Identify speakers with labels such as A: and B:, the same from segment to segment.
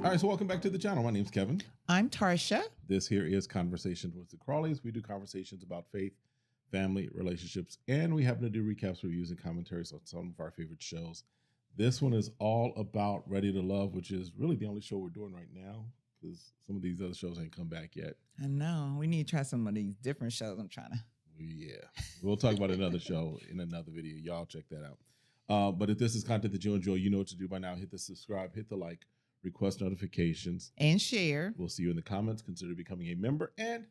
A: All right, so welcome back to the channel. My name's Kevin.
B: I'm Tarsha.
A: This here is Conversations with the Crawleys. We do conversations about faith, family, relationships, and we happen to do recaps, reviews, and commentaries on some of our favorite shows. This one is all about Ready to Love, which is really the only show we're doing right now because some of these other shows ain't come back yet.
B: I know. We need to try some of these different shows. I'm trying to.
A: Yeah. We'll talk about another show in another video. Y'all check that out. But if this is content that you enjoy, you know what to do by now. Hit the subscribe, hit the like, request notifications.
B: And share.
A: We'll see you in the comments. Consider becoming a member and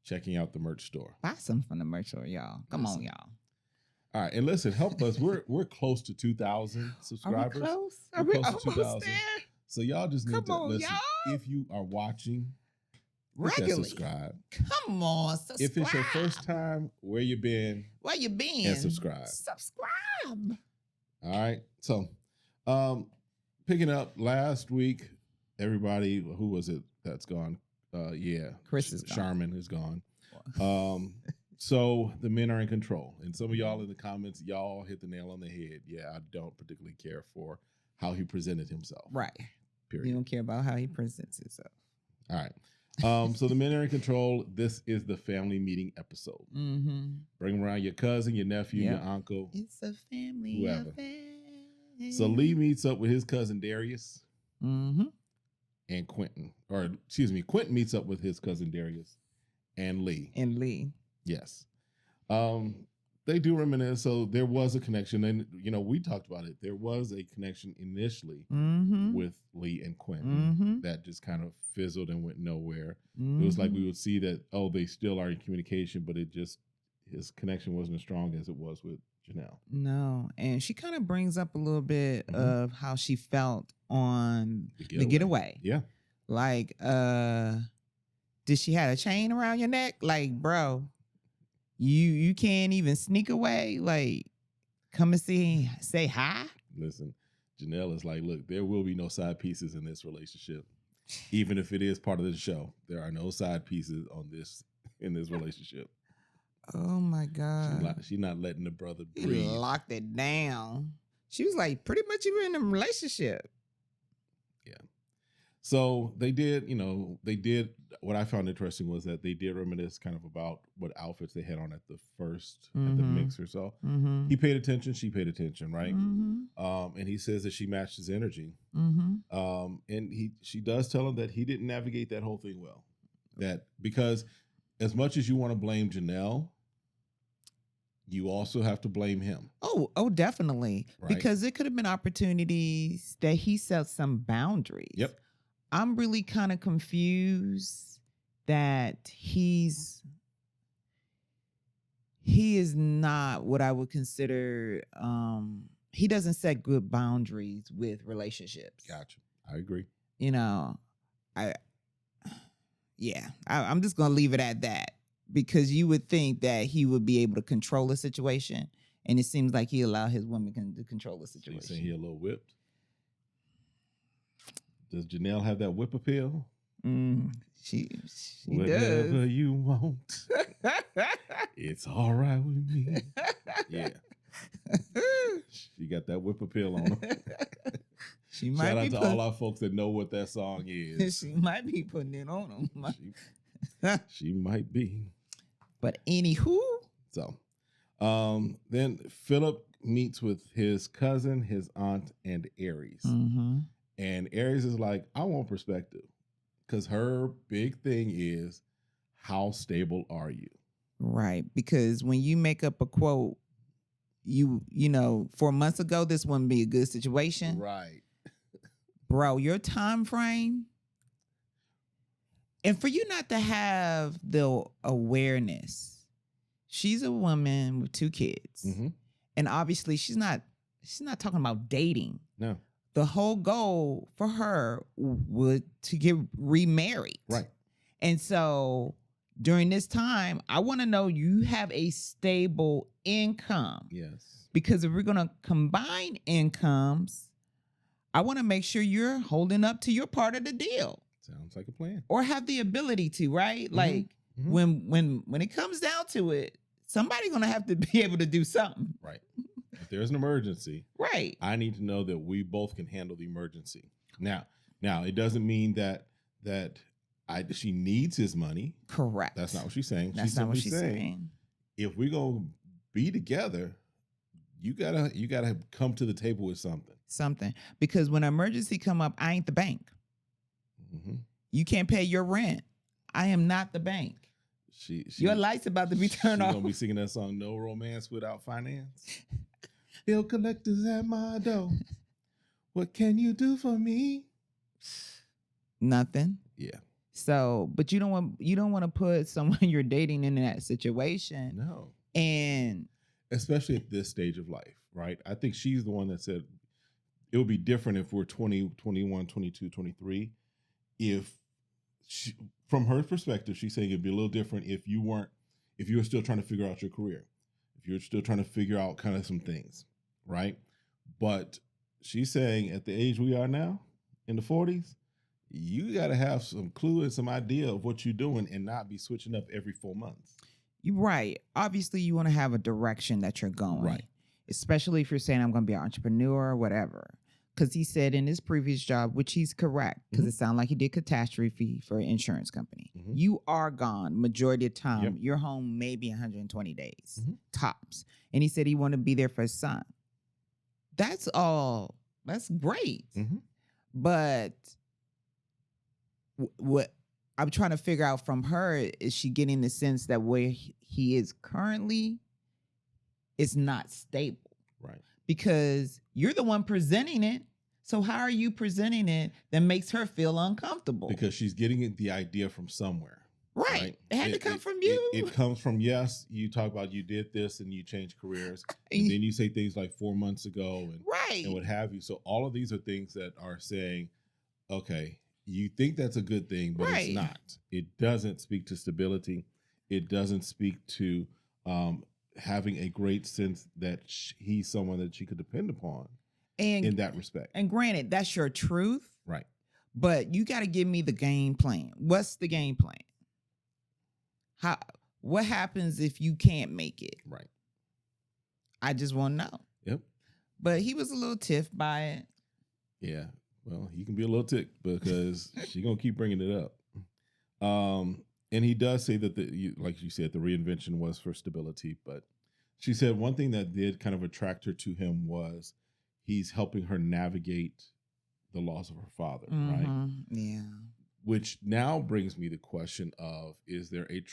A: checking out the merch store.
B: Buy some from the merch store, y'all. Come on, y'all.
A: All right. And listen, help us. We're close to 2,000 subscribers.
B: Are we close?
A: We're
B: Are we
A: close to
B: almost
A: 2,000.
B: there?
A: So y'all just need
B: Come
A: to
B: on,
A: listen.
B: y'all.
A: If you are watching, hit that
B: Regularly.
A: subscribe.
B: Come on, subscribe.
A: If it's your first time, where you been?
B: Where you been?
A: And subscribe.
B: Subscribe.
A: All right. So, picking up last week, everybody, who was it that's gone?
B: Chris is gone.
A: Charmin is gone. So the men are in control. And some of y'all in the comments, y'all hit the nail on the head. Yeah, I don't particularly care for how he presented himself.
B: Right.
A: Period.
B: You don't care about how he presents himself.
A: All right. So the men are in control. This is the family meeting episode.
B: Mm-hmm.
A: Bring around your cousin, your nephew,
B: Yep.
A: your uncle.
B: It's a family
A: Whoever.
B: affair.
A: So Lee meets up with his cousin Darius
B: Mm-hmm.
A: and Quentin. Or excuse me, Quentin meets up with his cousin Darius and Lee.
B: And Lee.
A: Yes. They do reminisce. So there was a connection. And, you know, we talked about it. There was a connection initially
B: Mm-hmm.
A: with Lee and Quentin
B: Mm-hmm.
A: that just kind of fizzled and went nowhere. It was like we would see that, oh, they still are in communication, but it just, his connection wasn't as strong as it was with Janelle.
B: No, and she kind of brings up a little bit
A: Mhm.
B: of how she felt on the getaway.
A: Yeah.
B: Like, did she have a chain around your neck? Like, bro, you can't even sneak away. Like, come and say hi.
A: Listen, Janelle is like, look, there will be no side pieces in this relationship. Even if it is part of the show, there are no side pieces in this relationship.
B: Oh my God.
A: She's not letting the brother
B: He
A: breathe.
B: locked it down. She was like, pretty much you were in a relationship.
A: So they did, what I found interesting was that they did reminisce kind of about what outfits they had on at the
B: Mhm.
A: mixer. So
B: Mm-hmm.
A: he paid attention, she paid attention, right?
B: Mm-hmm.
A: And he says that she matched his energy.
B: Mm-hmm.
A: And she does tell him that he didn't navigate that whole thing well. That because as much as you want to blame Janelle, you also have to blame him.
B: Oh, definitely.
A: Right.
B: Because it could have been opportunities that he set some boundaries.
A: Yep.
B: I'm really kind of confused that he is not what I would consider, he doesn't set good boundaries with relationships.
A: Gotcha. I agree.
B: You know, I'm just going to leave it at that, because you would think that he would be able to control the situation. And it seems like he allowed his woman to control the
A: So
B: situation.
A: you saying he a little whipped? Does Janelle have that whip appeal?
B: She
A: Whatever
B: does.
A: you want, it's all right with me. Yeah, she got that whip appeal on her.
B: She might
A: Shout
B: be
A: out to all our folks that know what that song is.
B: she might be putting it on him.
A: She might be.
B: But anywho,
A: So, then Philip meets with his cousin, his aunt, and Aries.
B: mm-hmm.
A: And Aries is like, I want perspective. Because her big thing is, how stable are you?
B: Right, because when you make up a quote, you know, 4 months ago, this wouldn't be a good situation.
A: Right.
B: Bro, your time frame, and for you not to have the awareness, she's a woman with 2 kids.
A: Mm-hmm.
B: And obviously she's not talking about dating.
A: No.
B: The whole goal for her would to get remarried.
A: Right.
B: And so during this time, I want to know you have a stable income.
A: Yes.
B: Because if we're going to combine incomes, I want to make sure you're holding up to your part of the deal.
A: Sounds like a plan.
B: Or have the ability to, right?
A: Mhm.
B: Like
A: Mhm.
B: when it comes down to it, somebody's going to have to be able to do something.
A: Right. If there's an emergency,
B: Right.
A: I need to know that we both can handle the emergency. Now, Now, it doesn't mean that she needs his money.
B: Correct.
A: That's not what she's saying.
B: That's
A: she's
B: not what
A: simply
B: she's saying.
A: If we're gonna be together, you gotta come to the table with something.
B: Something. Because when an emergency come up, I ain't the bank.
A: Mm-hmm.
B: You can't pay your rent. I am not the bank. Your light's about to be turned off.
A: She's gonna be singing that song, "No Romance Without Finance." Bill collectors at my door. What can you do for me?
B: Nothing.
A: Yeah.
B: So, but you don't want to put someone you're dating in that situation.
A: No.
B: And
A: especially at this stage of life, right? I think she's the one that said it would be different if we're 20, 21, 22, 23. From her perspective, she's saying it'd be a little different if you were still trying to figure out your career, if you're still trying to figure out kind of some things, right? But she's saying at the age we are now, in the 40s, you got to have some clue and some idea of what you're doing and not be switching up every 4 months.
B: You're right. Obviously, you want to have a direction that you're going.
A: Right.
B: Especially if you're saying, I'm going to be an entrepreneur or whatever. Because he said in his previous job, which he's correct, because it sounded like he did catastrophe for an insurance company. Mm-hmm. You are gone majority of the time. Yep. You're home maybe 120 days, tops. And he said he wanted to be there for his son. That's all. That's great. Mm-hmm. But what I'm trying to figure out from her, is she getting the sense that where he is currently is not stable?
A: Right.
B: Because you're the one presenting it. So how are you presenting it that makes her feel uncomfortable?
A: Because she's getting the idea from somewhere.
B: Right. It had to come from you.
A: It comes from, yes, you talk about you did this and you changed careers. And then you say things like 4 months ago and what have you. So all of these are things that are saying, okay, you think that's a good thing, but it's not. It doesn't speak to stability. It doesn't speak to having a great sense that he's someone that she could depend upon in that respect.
B: And granted, that's your truth.
A: Right.
B: But you got to give me the game plan. What's the game plan? What happens if you can't make it?
A: Right. I
B: just want to know.
A: Yep.
B: But he was a little tiff by it.
A: Yeah. Well, he can be a little ticked because she's going to keep bringing it up. And he does say that, like you said, the reinvention was for stability. But she said one thing that did kind of attract her to him was he's helping her navigate the loss of her father, right?
B: Yeah.
A: Which now brings me the question of, is there a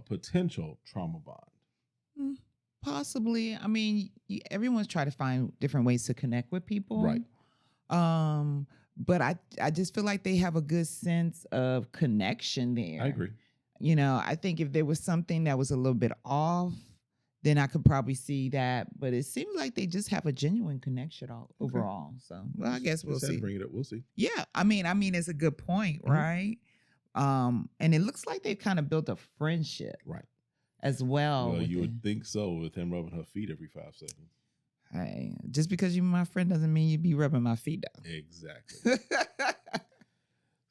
A: potential trauma bond?
B: Possibly. I mean, everyone's trying to find different ways to connect with people.
A: Right.
B: But I just feel like they have a good sense of connection there.
A: I agree.
B: You know, I think if there was something that was a little bit off, then I could probably see that. But it seems like they just have a genuine connection overall. So, well, I guess we'll see.
A: Bring it up. We'll see.
B: Yeah. I mean, it's a good point, right? And it looks like they've kind of built a friendship.
A: Right.
B: As well.
A: Well, you would think so with him rubbing her feet every 5 seconds.
B: Hey, just because you're my friend doesn't mean you be rubbing my feet down.
A: Exactly.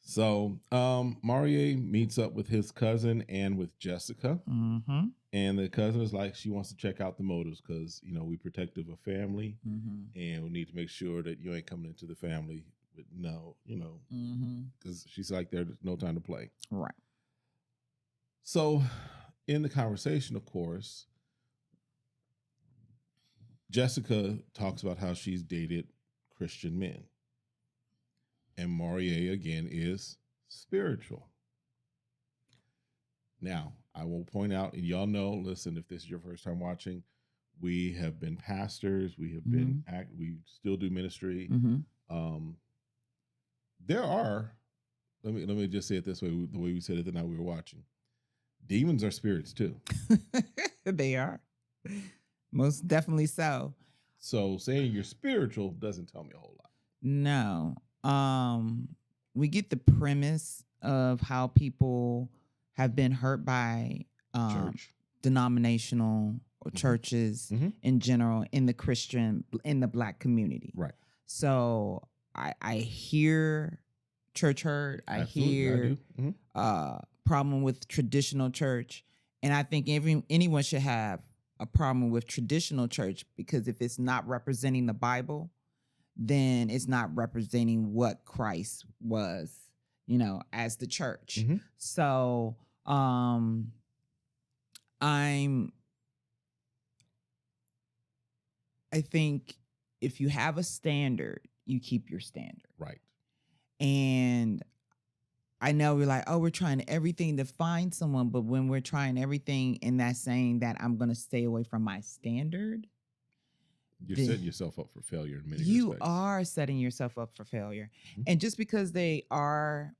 A: So Marie meets up with his cousin and with Jessica. Mm-hmm. And the cousin is like, she wants to check out the motives because, we protective of family. Mm-hmm. And we need to make sure that you ain't coming into the family with because she's like, there's no time to play.
B: Right.
A: So in the conversation, of course, Jessica talks about how she's dated Christian men. And Marie, again, is spiritual. Now, I will point out, and y'all know, listen, if this is your first time watching, we have been pastors. We have been, we still do ministry. There are, let me just say it this way, the way we said it the night we were watching. Demons are spirits too.
B: They are. Most definitely so.
A: So saying you're spiritual doesn't tell me a whole lot.
B: No. We get the premise of how people have been hurt by denominational or churches in general in the Black community.
A: Right.
B: So I hear church hurt. I hear problem with traditional church. And I think anyone should have a problem with traditional church because if it's not representing the Bible, then it's not representing what Christ was, as the church.
A: Mm-hmm.
B: So I think if you have a standard, you keep your standard.
A: Right.
B: And I know we're like, oh, we're trying everything to find someone, but when we're trying everything and that's saying that I'm going to stay away from my standard,
A: you're setting yourself up for failure in many respects.
B: You are setting yourself up for failure. Mm-hmm. And just because they are,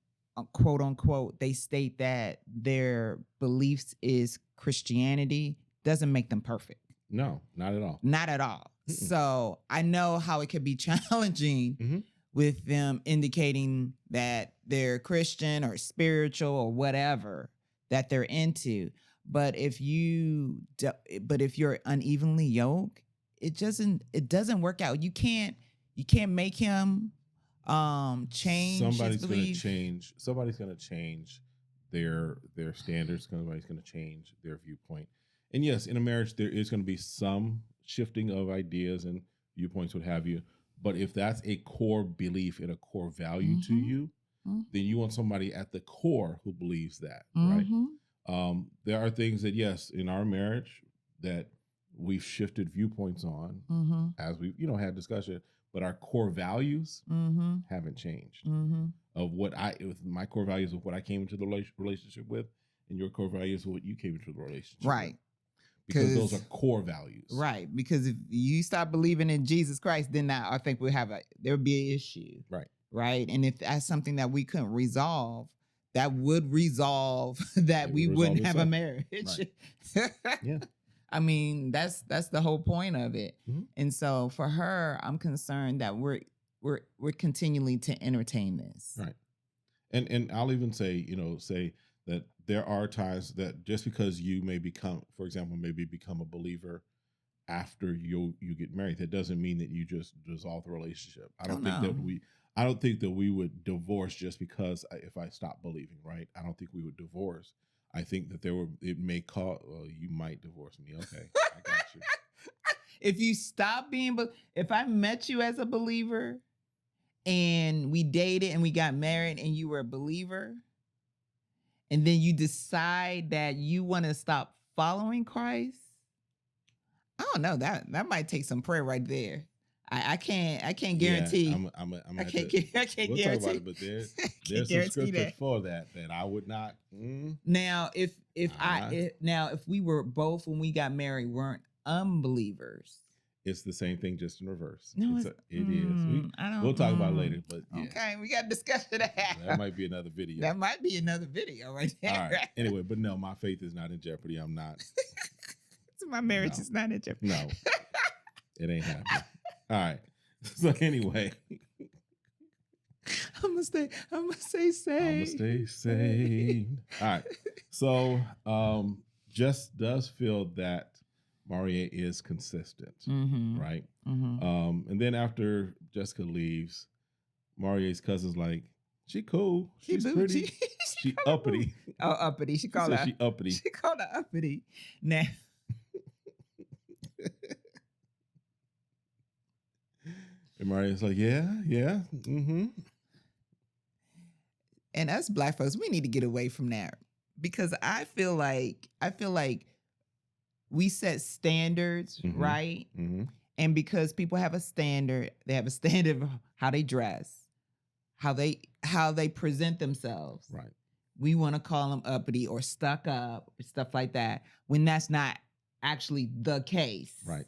B: quote unquote, they state that their beliefs is Christianity doesn't make them perfect.
A: No, not at all.
B: Not at all. Mm-mm. So I know how it could be challenging with them indicating that they're Christian or spiritual or whatever that they're into. But if you're unevenly yoked, it doesn't work out. You can't make him change.
A: Somebody's gonna change their standards. Somebody's gonna change their viewpoint. And yes, in a marriage there is gonna be some shifting of ideas and viewpoints, what have you. But if that's a core belief and a core value to you, then you want somebody at the core who believes that, right? There are things that, yes, in our marriage that we've shifted viewpoints on as we've, had discussion, but our core values haven't changed. Of my core values of what I came into the relationship with, and your core values of what you came into the relationship with. Because those are core values.
B: Right. Because if you stop believing in Jesus Christ, then I think there would be an issue.
A: Right.
B: Right. And if that's something that we couldn't resolve, that would resolve that we wouldn't have a marriage. Right. Yeah. I mean, that's the whole point of it. And so for her, I'm concerned that we're continually to entertain this.
A: Right. And I'll even say that there are times that just because you may become, for example, become a believer after you get married, that doesn't mean that you just dissolve the relationship. I don't think that we would divorce just because if I stop believing, right? I don't think we would divorce. I think that it may call, you might divorce me. Okay, I got you.
B: If you stop if I met you as a believer and we dated and we got married and you were a believer, and then you decide that you want to stop following Christ, I don't know, that might take some prayer right there. I can't guarantee.
A: Yeah, I can't guarantee. We'll talk about it, but there's some scripture for that I would not.
B: Now, if we were both when we got married weren't unbelievers,
A: it's the same thing, just in reverse.
B: No,
A: it is. We'll talk about it later, but yeah.
B: Okay, we got to discuss that.
A: That might be another video.
B: That might be another video right there.
A: All right. Anyway, but no, my faith is not in jeopardy. I'm not.
B: So my marriage is not in jeopardy.
A: No, it ain't happening. All right. So anyway,
B: I'm gonna stay sane.
A: All right. So Jess does feel that Maria is consistent, right? And then after Jessica leaves, Maria's cousin's like, she cool. She's pretty. She uppity.
B: Oh, uppity. She called her.
A: She uppity.
B: She called her uppity. Now.
A: And Maria's like, yeah.
B: And us Black folks, we need to get away from that, because I feel like we set standards, right? And because people have a standard, they have a standard of how they dress, how they present themselves.
A: Right.
B: We want to call them uppity or stuck up or stuff like that, when that's not actually the case.
A: Right.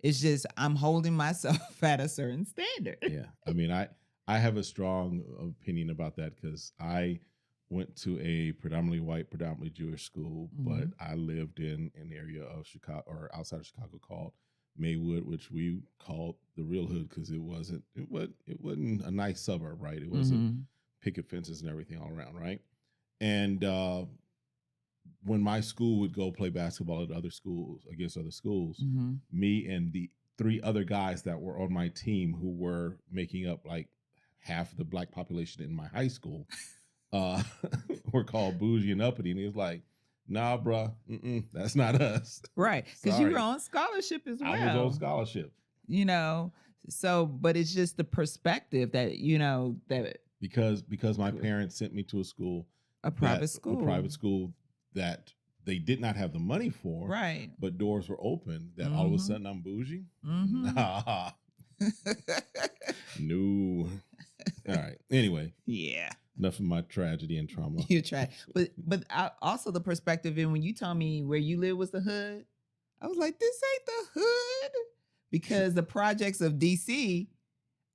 B: It's just I'm holding myself at a certain standard.
A: Yeah. I mean, I have a strong opinion about that, because I went to a predominantly white, predominantly Jewish school, but I lived in an area of Chicago, or outside of Chicago, called Maywood, which we called the real hood, because it wasn't a nice suburb, right? It wasn't picket fences and everything all around, right? And when my school would go play basketball at other schools, against other schools, me and the 3 other guys that were on my team, who were making up like half the Black population in my high school, were called bougie and uppity. And he was like, nah, bruh, that's not us.
B: Right. Because you were on scholarship as well.
A: I was on scholarship.
B: So, but it's just the perspective that, that
A: because my parents sent me to a private school that they did not have the money for,
B: right?
A: But doors were open. That all of a sudden I'm bougie. Nah, no. All right. Anyway,
B: yeah.
A: Enough of my tragedy and trauma.
B: You tried, but also the perspective. And when you told me where you live was the hood, I was like, this ain't the hood, because the projects of DC.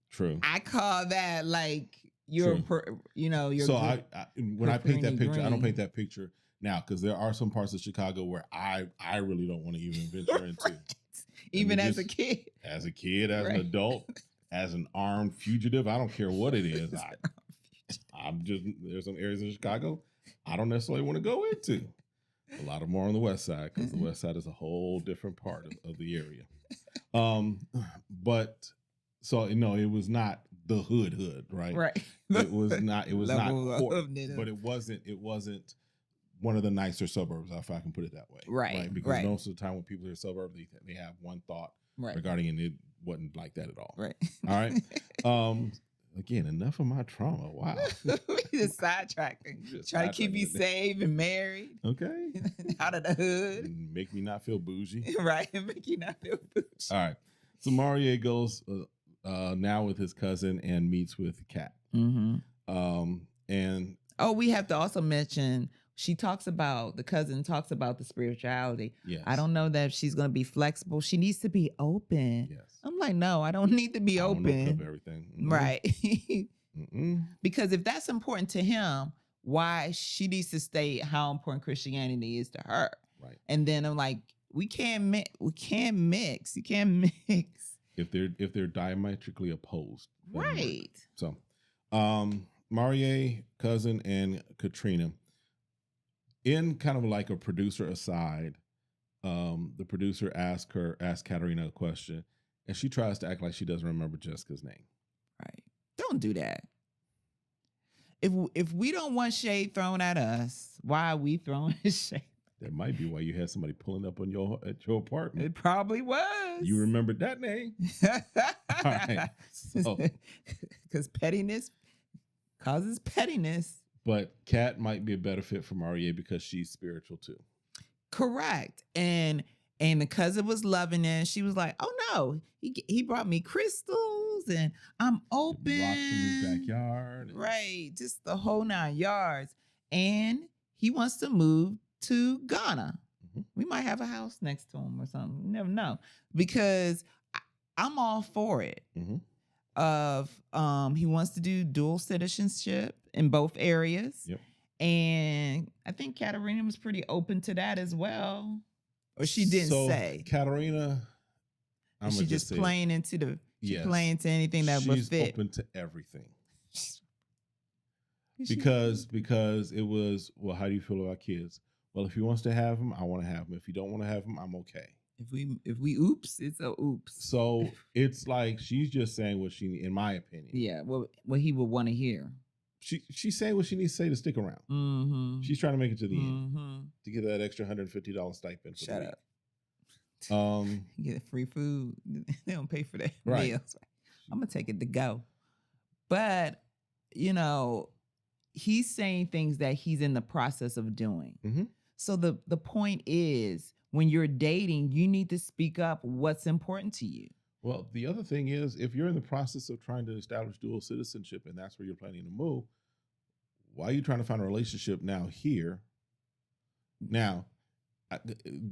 A: True.
B: I call that like your.
A: So when I paint that picture, I don't paint that picture now because there are some parts of Chicago where I really don't want to even venture into.
B: Even as a kid.
A: As a kid, as an adult, as an armed fugitive, I don't care what it is. There's some areas in Chicago I don't necessarily want to go into. A lot of more on the west side because the west side is a whole different part of the area. But so it was not the hood, right?
B: Right.
A: It was not. It was not. But it wasn't one of the nicer suburbs, if I can put it that way.
B: Right.
A: Because most of the time when people hear suburb, they have one thought regarding it. And it wasn't like that at all.
B: Right.
A: All right. Again, enough of my trauma. Wow.
B: We just sidetracking. Try to keep you safe and married.
A: Okay.
B: Out of the hood.
A: And make me not feel bougie.
B: Right. Make you not feel bougie.
A: All right. So Maurier goes now with his cousin and meets with Kat.
B: Mm-hmm.
A: And
B: we have to also mention the cousin talks about the spirituality.
A: Yes.
B: I don't know that if she's going to be flexible. She needs to be open.
A: Yes.
B: I'm like, no, I don't need to be open.
A: I don't know everything. Mm-hmm.
B: Right. Because if that's important to him, why she needs to state how important Christianity is to her.
A: Right.
B: And then I'm like, we can't mix. You can't mix.
A: If they're diametrically opposed.
B: Right.
A: So Maurier, cousin, and Katrina. In kind of like a producer aside, the producer asked Katerina a question, and she tries to act like she doesn't remember Jessica's name.
B: Right. Don't do that. If we don't want shade thrown at us, why are we throwing shade?
A: That might be why you had somebody pulling up on at your apartment.
B: It probably was.
A: You remembered that name. All right.
B: Because pettiness causes pettiness.
A: But Kat might be a better fit for Maurier because she's spiritual too.
B: Correct. And the cousin was loving it. She was like, oh no, he brought me crystals and I'm open.
A: Rocks in his backyard.
B: Right. Just the whole 9 yards. And he wants to move to Ghana. Mm-hmm. We might have a house next to him or something. You never know. Because I'm all for it. Mm-hmm. He wants to do dual citizenship in both areas.
A: Yep.
B: And I think Katerina was pretty open to that as well. Or she didn't say.
A: Katerina,
B: she just playing into playing to anything that would fit.
A: She's open to everything. Because it was, well, how do you feel about kids? Well, if he wants to have them, I want to have them. If you don't want to have them, I'm okay.
B: If we oops, it's a oops.
A: So it's like she's just saying what she, in my opinion.
B: Yeah, what he would want to hear.
A: She's saying what she needs to say to stick around.
B: Mm-hmm.
A: She's trying to make it to the end to get that extra $150 stipend.
B: Shut up. You get free food. They don't pay for that meals. I'm gonna take it to go. But he's saying things that he's in the process of doing. Mm-hmm. So the point is, when you're dating, you need to speak up what's important to you.
A: Well, the other thing is, if you're in the process of trying to establish dual citizenship and that's where you're planning to move, why are you trying to find a relationship now here? Now,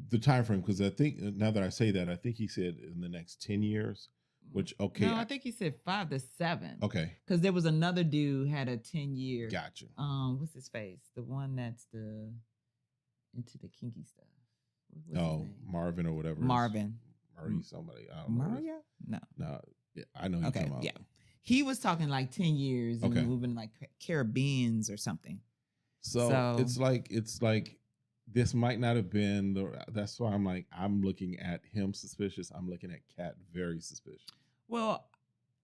A: the time frame, because I think, now that I say that, I think he said in the next 10 years, which, okay.
B: No, I think he said 5 to 7.
A: Okay.
B: Because there was another dude had a 10-year.
A: Gotcha.
B: What's his face? The one that's into the kinky stuff.
A: Marvin or whatever.
B: Marvin.
A: Marie somebody. I don't know.
B: Maria? No.
A: No. Yeah, I know you're talking about.
B: Yeah. He was talking like 10 years and moving like Caribbeans or something.
A: So it's like this might not have been that's why I'm looking at him suspicious. I'm looking at Kat very suspicious.
B: Well,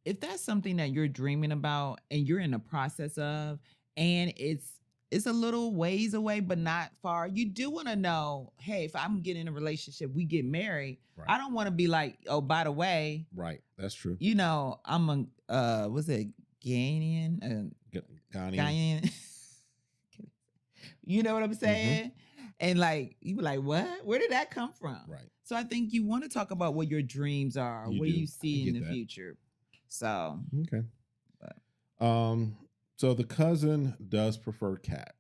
B: if that's something that you're dreaming about and you're in the process of, and it's it's a little ways away, but not far. You do want to know, hey, if I'm getting in a relationship, we get married.
A: Right.
B: I don't want to be like, oh, by the way,
A: Right. That's true.
B: you know, I'm a what's it, Ghanaian? Ghanaian. You know what I'm saying? And like you were like, what? Where did that come from?
A: Right.
B: So I think you want to talk about what your dreams are, what do you see in the future. So
A: okay. So the cousin does prefer cat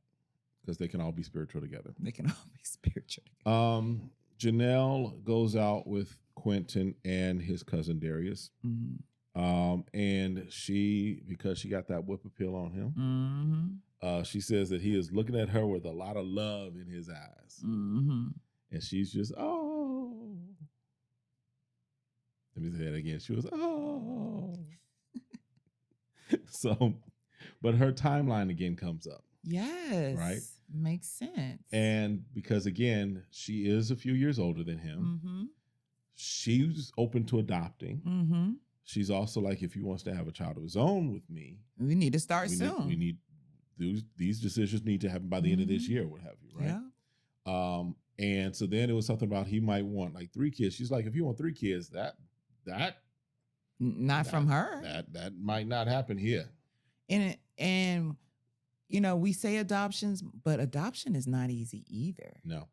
A: because they can all be spiritual together.
B: They can all be spiritual together.
A: Janelle goes out with Quentin and his cousin Darius. And she, because she got that whip appeal on him, she says that he is looking at her with a lot of love in his eyes. And she's just, oh. Let me say that again. She was, oh. So, but her timeline again comes up.
B: Yes.
A: Right?
B: Makes sense.
A: And because, again, she is a few years older than him, she's open to adopting. She's also like, if he wants to have a child of his own with me,
B: we need to start soon.
A: We need these decisions need to happen by the end of this year, what have you, right?
B: Yeah.
A: And so then it was something about he might want like 3 kids. She's like, if you want 3 kids, that
B: from her.
A: That might not happen here.
B: And you know, we say adoptions, but adoption is not easy either.
A: No.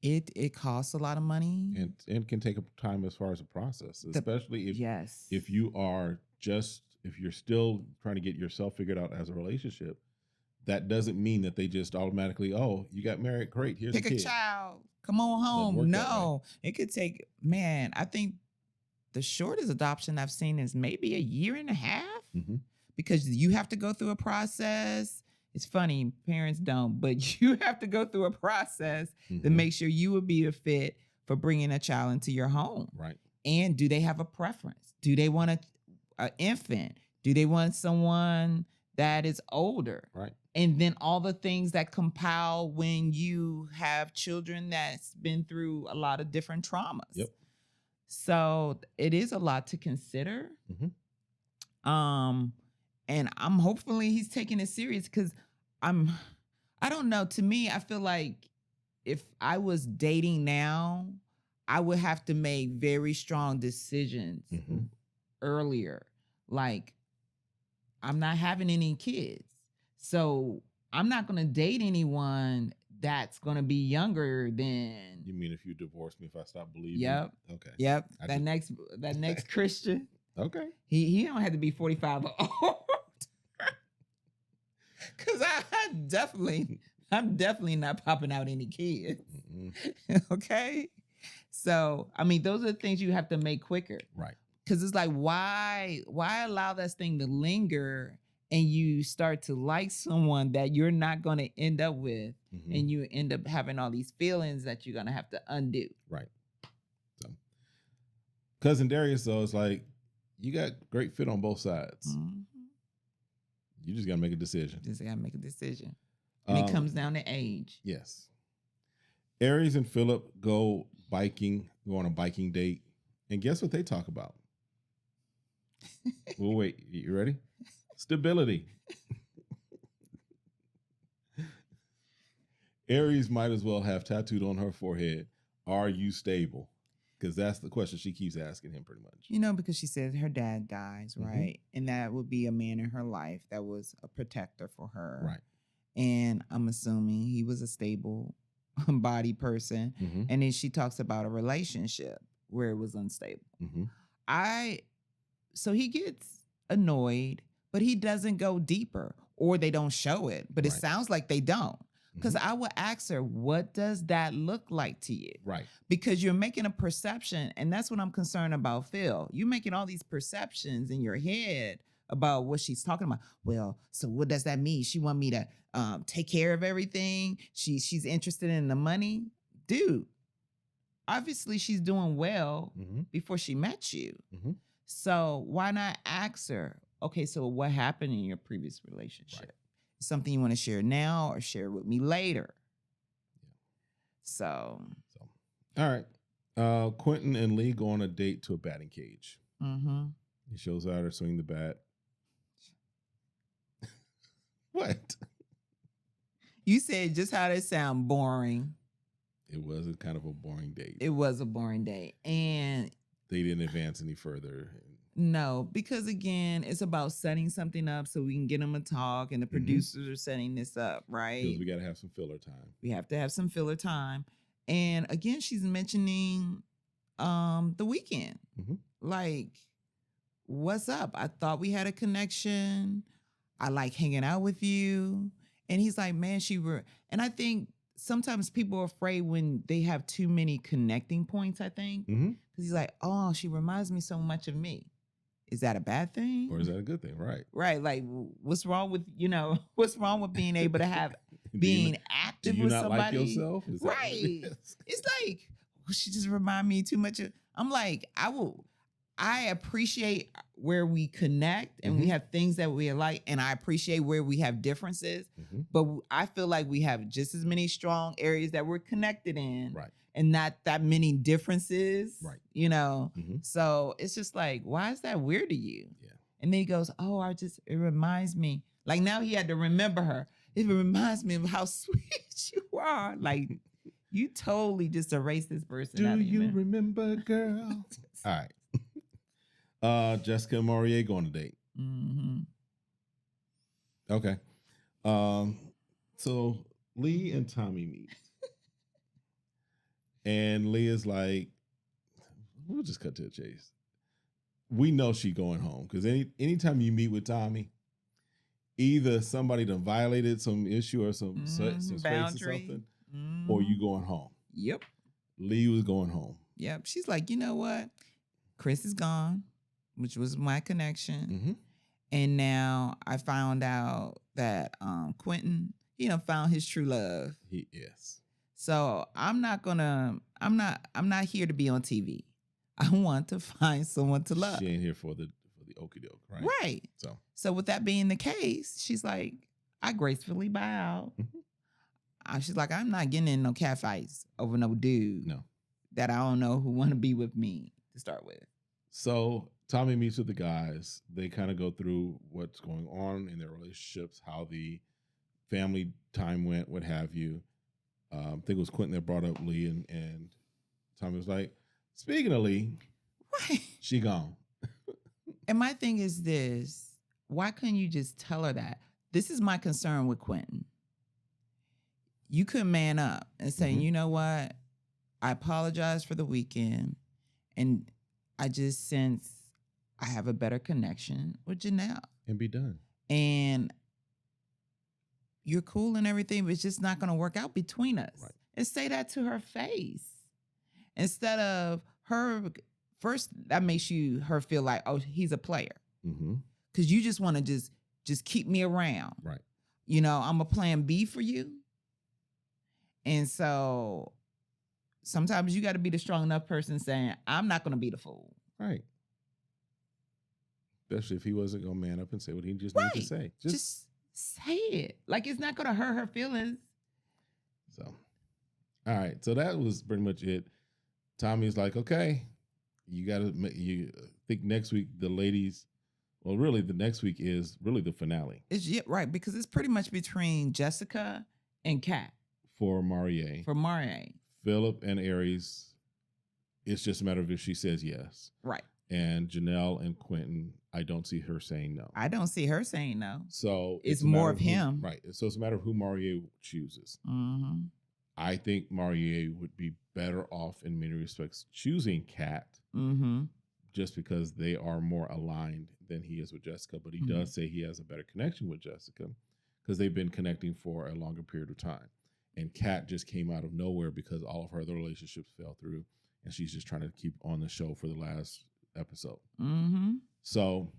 B: It costs a lot of money.
A: And can take time as far as a process, especially if you're still trying to get yourself figured out as a relationship. That doesn't mean that they just automatically, oh, you got married, great, here's
B: pick a child, come on home. No, it could take, man, I think the shortest adoption I've seen is maybe a year and a half because you have to go through a process. It's funny, parents don't, but you have to go through a process to make sure you would be a fit for bringing a child into your home.
A: Right.
B: And do they have a preference? Do they want an infant? Do they want someone that is older?
A: Right.
B: And then all the things that compile when you have children that's been through a lot of different traumas.
A: Yep.
B: So it is a lot to consider. And I'm hopefully he's taking it serious because I don't know. To me, I feel like if I was dating now, I would have to make very strong decisions earlier. Like, I'm not having any kids. So I'm not going to date anyone that's going to be younger than. You
A: mean if you divorce me, if I stop believing?
B: Yep.
A: Okay.
B: Yep. That next Christian.
A: Okay.
B: He don't have to be 45 or old. Cause I'm definitely not popping out any kids. Okay. So, I mean, those are the things you have to make quicker.
A: Right.
B: Cause it's like, why allow this thing to linger and you start to like someone that you're not going to end up with and you end up having all these feelings that you're going to have to undo.
A: Right. So, cousin Darius, though, is like, you got great fit on both sides. You just got to make a decision. And it comes down to age. Yes. Aries and Philip go on a biking date. And guess what they talk about? Well, wait, you ready? Stability. Aries might as well have tattooed on her forehead, are you stable? Because that's the question she keeps asking him pretty much.
B: You know, because she said her dad dies, right? And that would be a man in her life that was a protector for her.
A: Right.
B: And I'm assuming he was a stable body person. And then she talks about a relationship where it was unstable. So he gets annoyed, but he doesn't go deeper or they don't show it. But it sounds like they don't. Because I would ask her, what does that look like to you?
A: Right.
B: Because you're making a perception, and that's what I'm concerned about, Phil. You're making all these perceptions in your head about what she's talking about. Well, so what does that mean? She want me to take care of everything? She's interested in the money? Dude, obviously she's doing well before she met you. So why not ask her, okay, so what happened in your previous relationship? Right. Something you want to share now or share with me later. So.
A: All right. Quentin and Lee go on a date to a batting cage. He shows her how to swing the bat. What?
B: You said just how they sound boring.
A: It was a kind of a boring date.
B: It was a boring date. And
A: they didn't advance any further.
B: No, because again, it's about setting something up so we can get them to talk, and the producers are setting this up, right?
A: Because we got to have some filler time.
B: We have to have some filler time. And again, she's mentioning the weekend. Like, what's up? I thought we had a connection. I like hanging out with you. And he's like, man, and I think sometimes people are afraid when they have too many connecting points, I think. Because he's like, oh, she reminds me so much of me. Is that a bad thing?
A: Or is that a good thing? Right.
B: Right. Like, what's wrong with, what's wrong with being able to have, being active with somebody?
A: Do you not like yourself?
B: Right. It's like, well, she just remind me too much of, I'm like, I appreciate where we connect and we have things that we like, and I appreciate where we have differences, but I feel like we have just as many strong areas that we're connected in.
A: Right.
B: And not that many differences,
A: right?
B: So it's just like, why is that weird to you?
A: Yeah.
B: And then he goes, oh, it reminds me. Like now he had to remember her. It reminds me of how sweet you are. Like you totally just erased this person.
A: Do you remember, girl? All right. Jessica and Morier go on a date. Okay. So Lee and Tommy meet. And Leah's like, we'll just cut to the chase. We know she going home because anytime you meet with Tommy, either somebody done violated some issue or some space or something, or you going home.
B: Yep.
A: Lee was going home.
B: Yep. She's like, you know what? Chris is gone, which was my connection. And now I found out that Quentin, found his true love.
A: Yes. So
B: I'm not here to be on TV. I want to find someone to love.
A: She ain't here for the okie doke, right?
B: Right. So with that being the case, she's like, I gracefully bow out. She's like, I'm not getting in no cat fights over no dude that I don't know who want to be with me to start with.
A: So Tommy meets with the guys. They kind of go through what's going on in their relationships, how the family time went, what have you. I think it was Quentin that brought up Lee, and Tommy was like, speaking of Lee,
B: right,
A: she gone.
B: And my thing is this, why couldn't you just tell her that? This is my concern with Quentin. You could man up and say, you know what? I apologize for the weekend, and I just sense I have a better connection with Janelle.
A: And be done.
B: And you're cool and everything, but it's just not going to work out between us.
A: Right.
B: And say that to her face. Instead of her, first, that makes her feel like, oh, he's a player. Because you just want to just keep me around.
A: Right.
B: I'm a plan B for you. And so sometimes you got to be the strong enough person saying, I'm not going to be the fool.
A: Right. Especially if he wasn't going to man up and say what he just needed to say.
B: Just say it. Like, it's not going to hurt her feelings.
A: So, all right. So that was pretty much it. Tommy's like, okay, you think next week the ladies, well, really the next week is really the finale.
B: Right, because it's pretty much between Jessica and Kat.
A: For Morier. Philip and Aries, it's just a matter of if she says yes.
B: Right.
A: And Janelle and Quentin, I don't see her saying no.
B: I don't see her saying no.
A: So
B: it's more of him.
A: Right. So it's a matter of who Morier chooses. I think Morier would be better off in many respects choosing Kat just because they are more aligned than he is with Jessica. But he does say he has a better connection with Jessica because they've been connecting for a longer period of time. And Kat just came out of nowhere because all of her other relationships fell through. And she's just trying to keep on the show for the last episode. So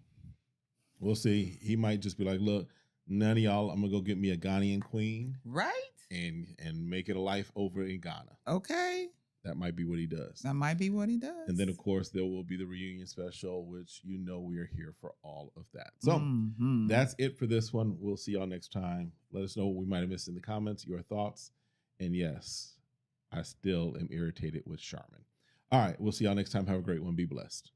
A: we'll see. He might just be like, look, none of y'all, I'm going to go get me a Ghanaian queen.
B: Right.
A: And make it a life over in Ghana.
B: Okay.
A: That might be what he does.
B: And
A: then, of course, there will be the reunion special, which we are here for all of that. So that's it for this one. We'll see y'all next time. Let us know what we might have missed in the comments, your thoughts. And yes, I still am irritated with Charmin. All right, we'll see y'all next time. Have a great one. Be blessed.